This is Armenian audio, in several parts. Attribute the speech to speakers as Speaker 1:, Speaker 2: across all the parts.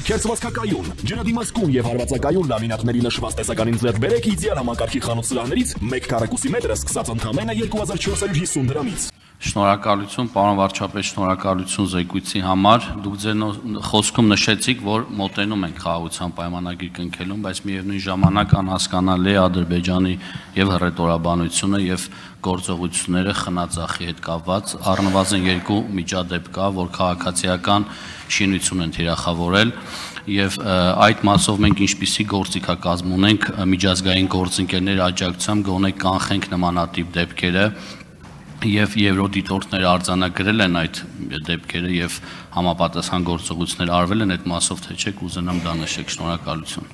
Speaker 1: Քերծվածքակայուն, ջրադիմացկուն եւ հարվածակայուն լամինատների նշված տեսականին ձեռք բերեք իդեալ համակարգի խանութ սրահներից 1 քառակուսի մետրը սկսած ընդամենը 2450 դրամից։
Speaker 2: Շնորհակալություն, պարոն վարչապետ, շնորհակալություն զեկույցի համար։ Դուք ձեր խոսքում նշեցիք, որ մոտենում ենք խաղաղության պայմանագիր կնքելուն, բայց միևնույն ժամանակ անհասկանալի է Ադրբեջանի եւ հռետորաբանությունը եւ գործողությունները խնածախի հետ կապված, առնվազն 2 միջադեպ կա, որ քաղաքացիական շինություն են թիրախավորել եւ այդ մասով մենք ինչպիսի գործիքակազմ ունենք միջազգային գործընկերների աջակցությամբ գոնե կանխենք նմանատիպ դեպքերը եւ եվրոդիտորդները արձանագրել են այդ դեպքերը եւ համապատասխան գործողություններ արվել են այդ մասով թե չէ կուզենամ դա նշեք շնորհակալություն։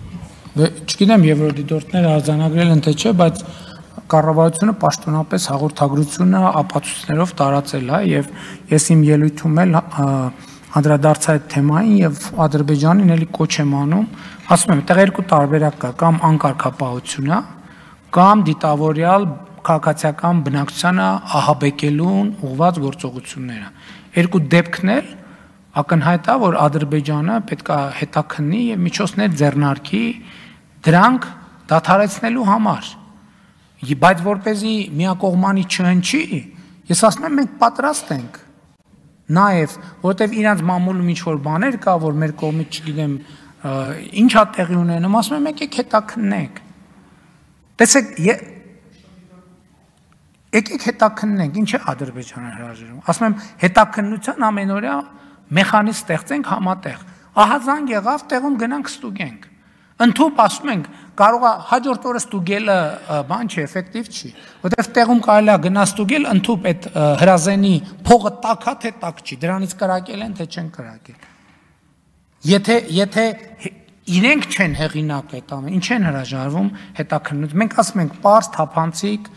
Speaker 3: Չգիտեմ եվրոդիտորդները արձանագրել են թե չէ, բայց կառավարությունը պաշտոնապես հաղորդագրությունը ապացույցներով տարածել է եւ ես իմ ելույթում էլ անդրադարձա այդ թեմային եւ Ադրբեջանին էլի կոչ եմ անում, ասում եմ, այդտեղ երկու տարբերակ կա, կամ անկարգապահությունը, կամ դիտավորյալ քաղաքացիական բնակչությանը ահաբեկելուն ուղղված գործողությունները։ Երկու դեպքն էլ ակնհայտ է, որ Ադրբեջանը պետք է հետաքննի եւ միջոցներ ձեռնարկի դրանք դադարեցնելու համար։ Բայց որպեսզի միակողմանի չհնչի, ես ասում եմ մենք պատրաստ ենք նաև, որովհետև իրանց մամուլում ինչ-որ բաներ կա, որ մեր կողմից չգիտեմ ինչ է տեղի ունենում, ասում եմ եկեք հետաքննենք։ Տեսեք, եկեք հետաքննենք, ինչ է Ադրբեջանը հրաժարվում։ Ասում եմ հետաքննության ամենօրյա մեխանիզմ ստեղծենք համատեղ։ Ահա զանգ եղավ, տեղում գնանք ստուգենք։ Ընդհանուր ասում ենք, կարող է հաջորդ օրը ստուգելը բան չի, էֆեկտիվ չի, որովհետև տեղում կարելի է գնա ստուգել, ընդհանուր այդ հրազենի փողը տաք է թե տաք չի, դրանից կրակել են թե չեն կրակել։ Եթե իրենք չեն հեղինակ այդ ամեն, ինչ են հրաժարվում հետաքննություն։ Մենք ասում ենք պարզ, թափանցիկ,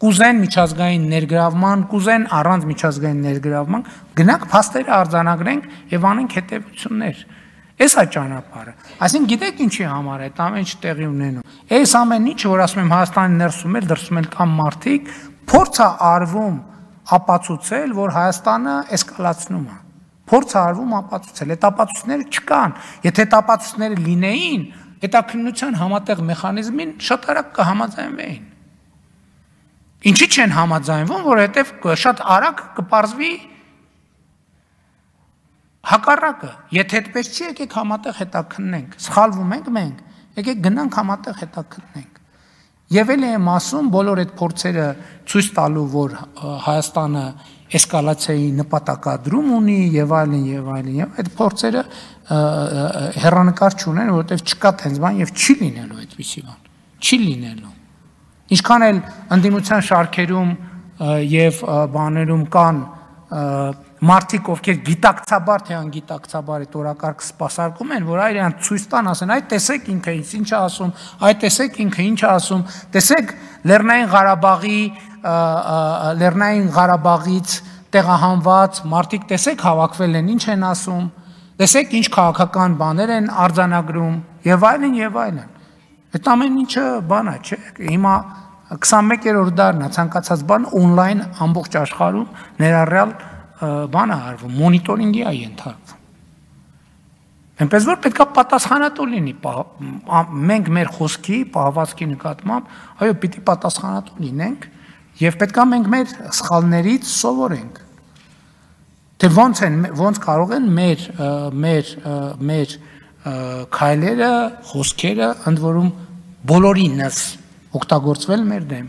Speaker 3: կուզեն միջազգային ներգրավման, կուզեն առանց միջազգային ներգրավման, գնանք փաստերը արձանագրենք եւ անենք հետեւություններ։ Այս է ճանապարհը։ Այսինքն գիտեք ինչի համար է այդ ամեն ինչ տեղի ունենում։ Այս ամեն ինչը, որ ասում եմ Հայաստանի ներսում էլ դրսում էլ կան մարդիկ, փորձ է արվում ապացուցել, որ Հայաստանը էսկալացնում է։ Փորձ է արվում ապացուցել, այդ ապացույցները չկան։ Եթե այդ ապացույցները լինեին, հետաքննության համատեղ մեխանիզմին շատ արագ կհամաձայնվեին։ Ինչի չեն համաձայնվում, որովհետև շատ արագ կպարզվի հակառակը, եթե այդպես չի, եկեք համատեղ հետաքննենք, սխալվում ենք մենք, եկեք գնանք համատեղ հետաքննենք։ Եվ էլ եմ ասում, բոլոր այդ փորձերը ցույց տալու, որ Հայաստանը էսկալացիայի նպատակադրում ունի եւ այլն եւ այլն, եւ այդ փորձերը հեռանկար չունեն, որովհետեւ չկա տենց բան եւ չի լինելու այդպիսի բան։ Չի լինելու։ Ինչքան էլ ընդդիմության շարքերում եւ բաներում կան մարդիկ, ովքեր գիտակցաբար թե անգիտակցաբար այդ օրակարգը սպասարկում են, որ այրան ցույց տան, ասեն, այ տեսեք ինքը ինչ է ասում, այ տեսեք ինքը ինչ է ասում, տեսեք Լեռնային Ղարաբաղից տեղահանված մարդիկ, տեսեք հավաքվել են, ինչ են ասում, տեսեք ինչ քաղաքական բաներ են արձանագրում եւ այլն եւ այլն։ Այդ ամեն ինչը բան է, չէ՞։ Հիմա 21-րդ դարն է, ցանկացած բան on-line ամբողջ աշխարհում ներառյալ բան է արվում, մոնիտորինգի է ենթարկվում։ Այնպես որ պետք է պատասխանատու լինի, մենք մեր խոսքի, պահվածքի նկատմամբ, այո, պիտի պատասխանատու լինենք եւ պետք է մենք մեր սխալներից սովորենք։ Թե ոնց կարող են մեր քայլերը, խոսքերը, ընդ որում բոլորինս օգտագործվել մեր դեմ։